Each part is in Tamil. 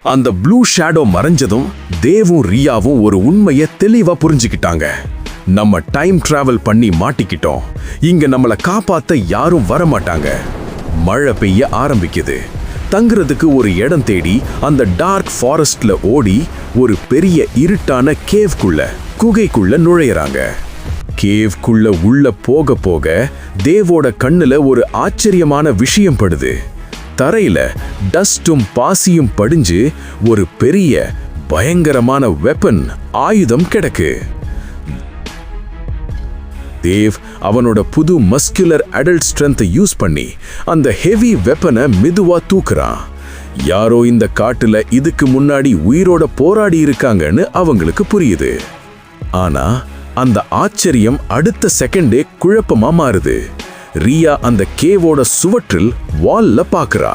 அந்த ப்ளூ ஷேடோ மறைஞ்சதும் தேவும் ரியாவும் ஒரு உண்மையை தெளிவா புரிஞ்சுக்கிட்டாங்க. நம்ம டைம் டிராவல் பண்ணி மாட்டிக்கிட்டோம். இங்க நம்மளை காப்பாத்த யாரும் வரமாட்டாங்க. மழை பெய்ய ஆரம்பிக்குது. தங்குறதுக்கு ஒரு இடம் தேடி அந்த டார்க் ஃபாரஸ்ட்ல ஓடி ஒரு பெரிய இருட்டான குகைக்குள்ள நுழையறாங்க. கேவ்க்குள்ள உள்ள போக போக தேவோட கண்ணுல ஒரு ஆச்சரியமான விஷயம் படுது. தரையில டஸ்டும் பாசியும் படிஞ்சு ஒரு பெரிய பயங்கரமான வெப்பன் ஆயுதம் கிடக்கு. தேவ் அவனோட புது மஸ்குலர் அடல்ட் ஸ்ட்ரென்த்தை யூஸ் பண்ணி அந்த ஹெவி வெப்பனை மெதுவா தூக்குறான். யாரோ இந்த காட்டுல இதுக்கு முன்னாடி உயிரோட போராடி இருக்காங்கன்னு அவங்களுக்கு புரியுது. ஆனா அந்த ஆச்சரியம் அடுத்த செகண்டே குழப்பமா மாறுது. ரியா அந்த கேவோட சுவற்றில் வால்ல பாக்குறா.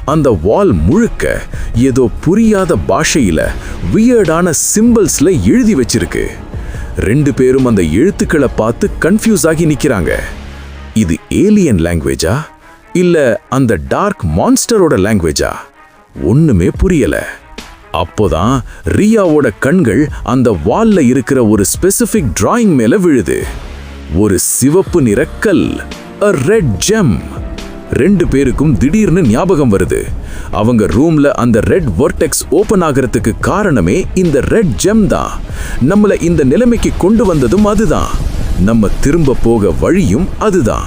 அந்த வால் முழுக்க ஏதோ புரியாத பாஷையில வியர்டான சிம்பிள்ஸ்ல எழுதி வச்சிருக்கு. ரெண்டு பேரும் அந்த எழுத்துக்களை பார்த்து கன்ஃபியூஸ் ஆகி நிக்கிறாங்க. இது ஏலியன் லாங்குவேஜா இல்ல அந்த டார்க் மான்ஸ்டரோட லாங்குவேஜா? ஒண்ணுமே புரியல. அப்போதான் ரியாவோட கண்கள் அந்த வால்ல இருக்கிற ஒரு ஸ்பெசிபிக் டிராயிங் மேல விழுது. ஒரு சிவப்பு நிற கல், a red gem. ரெண்டு பேருக்கும் திடீர்னு ஞாபகம் வருது. அவங்க ரூம்ல அந்த ரெட் வர்டெக்ஸ் ஓபன் ஆகிறதுக்கு காரணமே இந்த ரெட் ஜெம் தான். நம்மள இந்த நிலைமைக்கு கொண்டு வந்ததும் அதுதான். நம்ம திரும்ப போக வழியும் அதுதான்.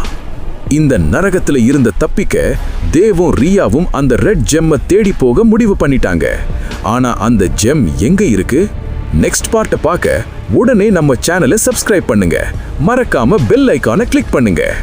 இந்த நரகத்துல இருந்த தப்பிக்க தேவும் ரியாவும் அந்த ரெட் ஜெம்மை தேடி போக முடிவு பண்ணிட்டாங்க. ஆனா அந்த ஜெம் எங்க இருக்கு? நெக்ஸ்ட் பார்ட்டை பார்க்க உடனே நம்ம சேனலை சப்ஸ்கிரைப் பண்ணுங்க. மறக்காம பெல் ஐகானை கிளிக் பண்ணுங்க.